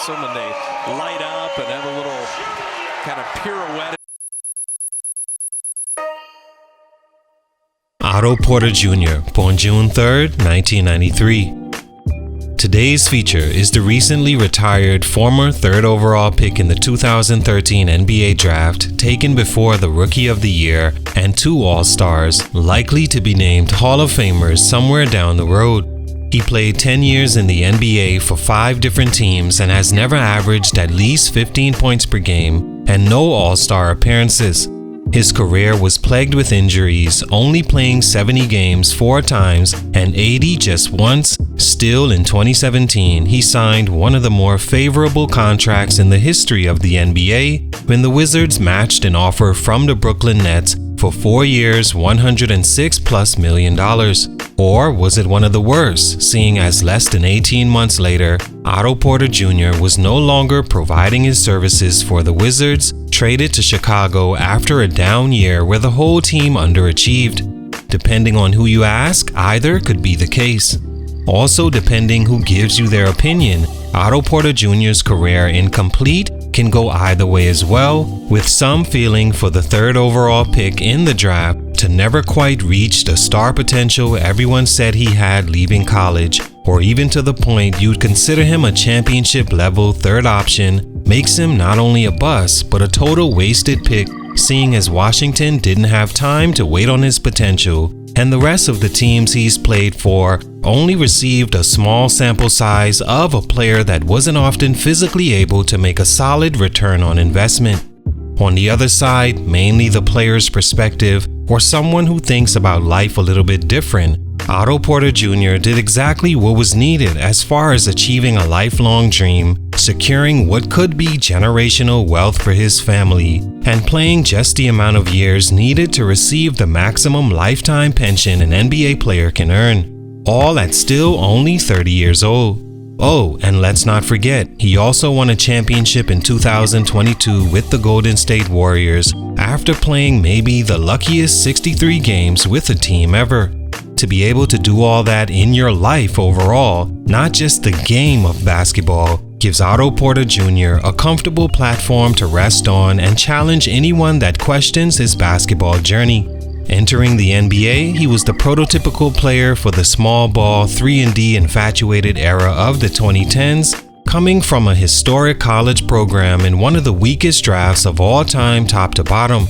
awesome, and they light up and have a little kind of pirouette. Otto Porter Jr., born June 3rd, 1993. Today's feature is the recently retired former third overall pick in the 2013 NBA draft, taken before the Rookie of the Year and 2 All-Stars, likely to be named Hall of Famers somewhere down the road. He played 10 years in the NBA for 5 different teams and has never averaged at least 15 points per game and no All-Star appearances. His career was plagued with injuries, only playing 70 games 4 times and 80 just once. Still, in 2017, he signed one of the more favorable contracts in the history of the NBA when the Wizards matched an offer from the Brooklyn Nets for 4 years, $106+ million. Or was it one of the worst, seeing as less than 18 months later, Otto Porter Jr. was no longer providing his services for the Wizards, traded to Chicago after a down year where the whole team underachieved. Depending on who you ask, either could be the case. Also, depending who gives you their opinion, Otto Porter Jr.'s career incomplete can go either way as well, with some feeling for the third overall pick in the draft to never quite reach the star potential everyone said he had leaving college, or even to the point you'd consider him a championship-level third option, makes him not only a bust but a total wasted pick, seeing as Washington didn't have time to wait on his potential, and the rest of the teams he's played for only received a small sample size of a player that wasn't often physically able to make a solid return on investment. On the other side, mainly the player's perspective, or someone who thinks about life a little bit different, Otto Porter Jr. did exactly what was needed as far as achieving a lifelong dream, securing what could be generational wealth for his family, and playing just the amount of years needed to receive the maximum lifetime pension an NBA player can earn, all at still only 30 years old. Oh, and let's not forget, he also won a championship in 2022 with the Golden State Warriors after playing maybe the luckiest 63 games with a team ever. To be able to do all that in your life overall, not just the game of basketball, gives Otto Porter Jr. a comfortable platform to rest on and challenge anyone that questions his basketball journey. Entering the NBA, he was the prototypical player for the small ball 3-and-D infatuated era of the 2010s, coming from a historic college program in one of the weakest drafts of all time top to bottom.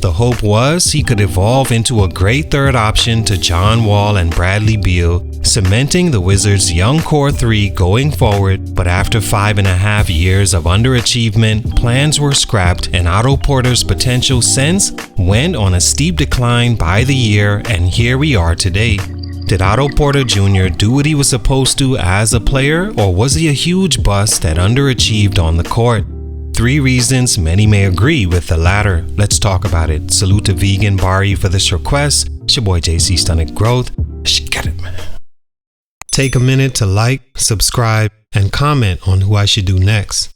The hope was he could evolve into a great third option to John Wall and Bradley Beal, cementing the Wizards' young core 3 going forward, but after 5.5 years of underachievement, plans were scrapped and Otto Porter's potential sense went on a steep decline by the year, and here we are today. Did Otto Porter Jr. do what he was supposed to as a player, or was he a huge bust that underachieved on the court? 3 reasons many may agree with the latter. Let's talk about it. Salute to Vegan Bari for this request. It's your boy JC Stunted Growth. Get it, man. Take a minute to like, subscribe, and comment on who I should do next.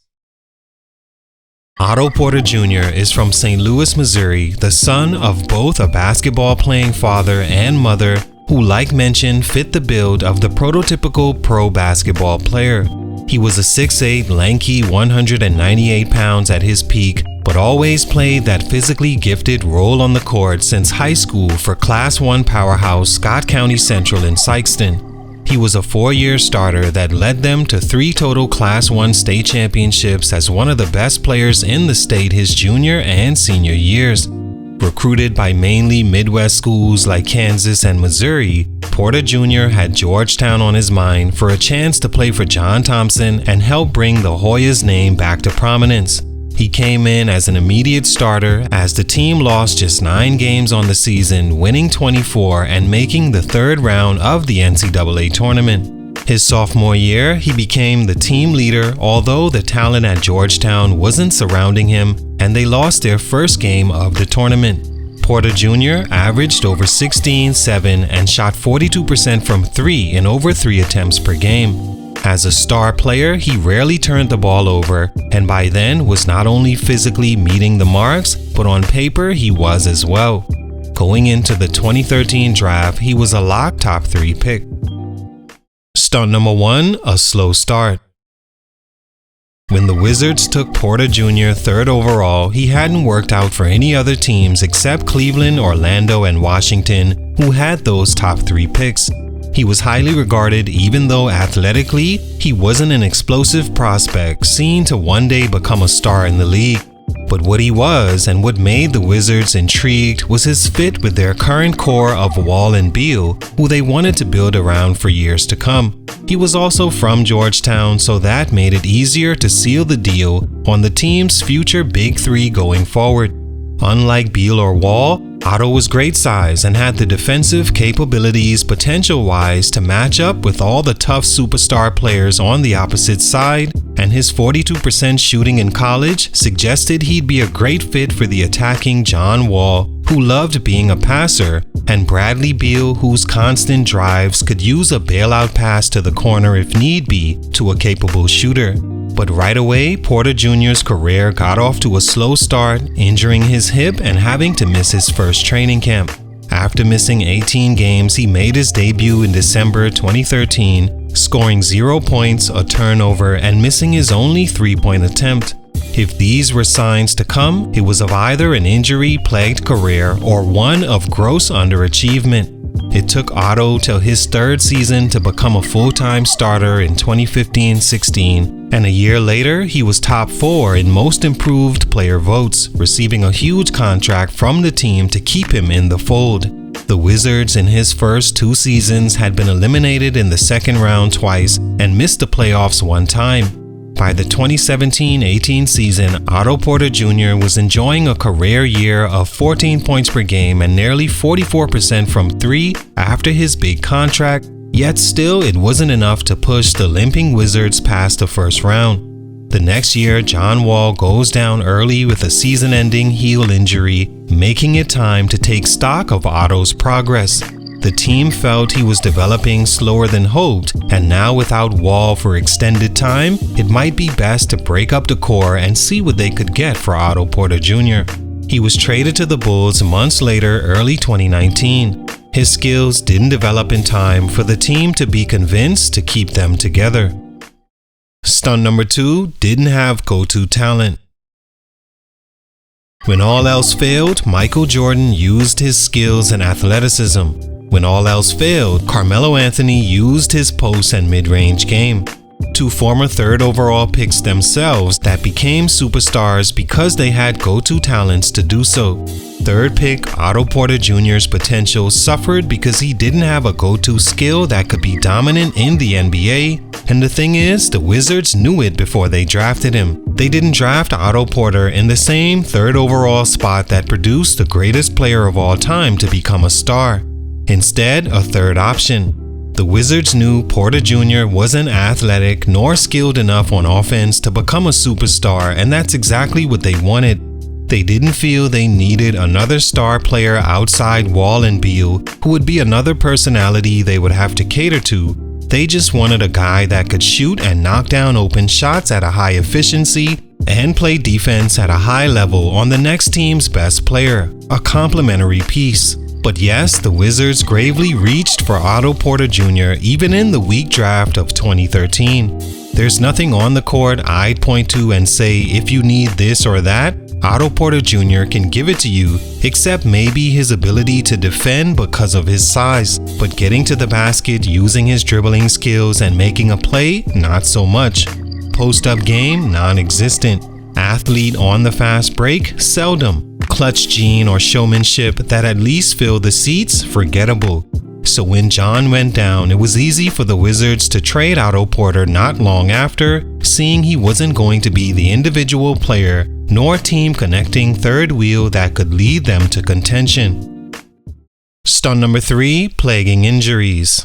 Otto Porter Jr. is from St. Louis, Missouri, the son of both a basketball-playing father and mother who, like mentioned, fit the build of the prototypical pro basketball player. He was a 6'8", lanky 198 pounds at his peak, but always played that physically gifted role on the court since high school for Class 1 powerhouse Scott County Central in Sikeston. He was a 4-year starter that led them to 3 total Class 1 state championships as one of the best players in the state his junior and senior years. Recruited by mainly Midwest schools like Kansas and Missouri, Porter Jr. had Georgetown on his mind for a chance to play for John Thompson and help bring the Hoyas name back to prominence. He came in as an immediate starter as the team lost just 9 games on the season, winning 24 and making the 3rd round of the NCAA tournament. His sophomore year, he became the team leader, although the talent at Georgetown wasn't surrounding him, and they lost their first game of the tournament. Porter Jr. averaged over 16, 7, and shot 42% from 3 in over 3 attempts per game. As a star player, he rarely turned the ball over, and by then was not only physically meeting the marks, but on paper he was as well. Going into the 2013 draft, he was a lock top 3 pick. Stunt number 1, a slow start. When the Wizards took Porter Jr. 3rd overall, he hadn't worked out for any other teams except Cleveland, Orlando, and Washington, who had those top 3 picks. He was highly regarded even though athletically, he wasn't an explosive prospect seen to one day become a star in the league. But what he was and what made the Wizards intrigued was his fit with their current core of Wall and Beal, who they wanted to build around for years to come. He was also from Georgetown, so that made it easier to seal the deal on the team's future Big Three going forward. Unlike Beal or Wall, Otto was great size and had the defensive capabilities potential-wise to match up with all the tough superstar players on the opposite side, and his 42% shooting in college suggested he'd be a great fit for the attacking John Wall, who loved being a passer, and Bradley Beal, whose constant drives could use a bailout pass to the corner if need be to a capable shooter. But right away, Porter Jr.'s career got off to a slow start, injuring his hip and having to miss his first training camp. After missing 18 games, he made his debut in December 2013, scoring 0 points, a turnover, and missing his only 3-point attempt. If these were signs to come, it was of either an injury-plagued career or one of gross underachievement. It took Otto till his 3rd season to become a full-time starter in 2015-16, and a year later, he was top 4 in most improved player votes, receiving a huge contract from the team to keep him in the fold. The Wizards in his first 2 seasons had been eliminated in the 2nd round twice and missed the playoffs 1 time. By the 2017-18 season, Otto Porter Jr. was enjoying a career year of 14 points per game and nearly 44% from 3 after his big contract, yet still it wasn't enough to push the limping Wizards past the 1st round. The next year, John Wall goes down early with a season-ending heel injury, making it time to take stock of Otto's progress. The team felt he was developing slower than hoped, and now without Wall for extended time, it might be best to break up the core and see what they could get for Otto Porter Jr. He was traded to the Bulls months later, early 2019. His skills didn't develop in time for the team to be convinced to keep them together. Stunt number 2, didn't have go-to talent. When all else failed, Michael Jordan used his skills and athleticism. When all else failed, Carmelo Anthony used his post and mid-range game. 2 former 3rd overall picks themselves that became superstars because they had go-to talents to do so. 3rd pick Otto Porter Jr.'s potential suffered because he didn't have a go-to skill that could be dominant in the NBA, and the thing is, the Wizards knew it before they drafted him. They didn't draft Otto Porter in the same 3rd overall spot that produced the greatest player of all time to become a star. Instead, a 3rd option. The Wizards knew Porter Jr. wasn't athletic nor skilled enough on offense to become a superstar, and that's exactly what they wanted. They didn't feel they needed another star player outside Wall and Beal, who would be another personality they would have to cater to. They just wanted a guy that could shoot and knock down open shots at a high efficiency and play defense at a high level on the next team's best player, a complementary piece. But yes, the Wizards gravely reached for Otto Porter Jr. even in the weak draft of 2013. There's nothing on the court I'd point to and say, if you need this or that, Otto Porter Jr. can give it to you, except maybe his ability to defend because of his size. But getting to the basket using his dribbling skills and making a play, not so much. Post-up game, non-existent. Athlete on the fast break, seldom. Clutch gene or showmanship that at least filled the seats, forgettable. So when John went down, it was easy for the Wizards to trade Otto Porter not long after, seeing he wasn't going to be the individual player nor team connecting 3rd wheel that could lead them to contention. Stunt number 3, plaguing injuries.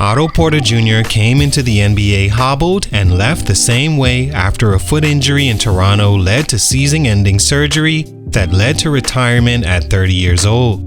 Otto Porter Jr. came into the NBA hobbled and left the same way after a foot injury in Toronto led to season-ending surgery that led to retirement at 30 years old.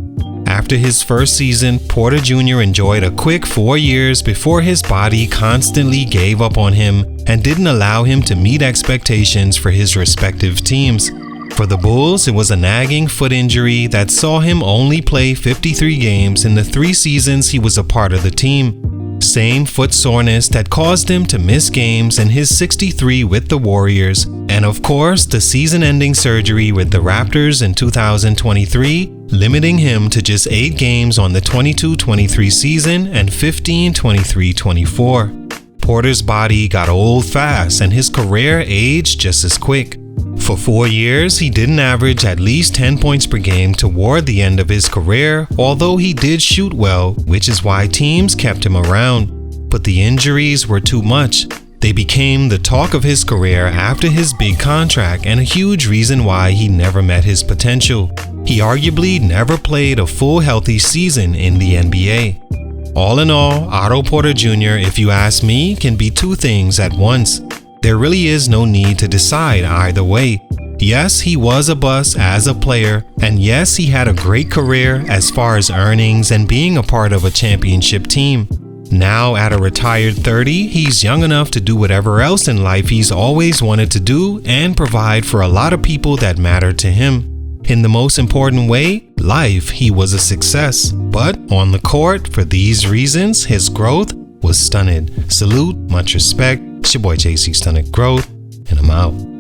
After his first season, Porter Jr. enjoyed a quick 4 years before his body constantly gave up on him and didn't allow him to meet expectations for his respective teams. For the Bulls, it was a nagging foot injury that saw him only play 53 games in the 3 seasons he was a part of the team. Same foot soreness that caused him to miss games in his 63 with the Warriors, and of course the season-ending surgery with the Raptors in 2023, limiting him to just 8 games on the 22-23 season and 15-23-24. Porter's body got old fast and his career aged just as quick. For 4 years, he didn't average at least 10 points per game toward the end of his career, although he did shoot well, which is why teams kept him around. But the injuries were too much. They became the talk of his career after his big contract and a huge reason why he never met his potential. He arguably never played a full healthy season in the NBA. All in all, Otto Porter Jr., if you ask me, can be two things at once. There really is no need to decide either way. Yes, he was a bust as a player, and yes, he had a great career as far as earnings and being a part of a championship team. Now at a retired 30, he's young enough to do whatever else in life he's always wanted to do and provide for a lot of people that matter to him. In the most important way, life, he was a success. But on the court, for these reasons, his growth was stunted. Salute, much respect. It's your boy JC Stunted Growth, and I'm out.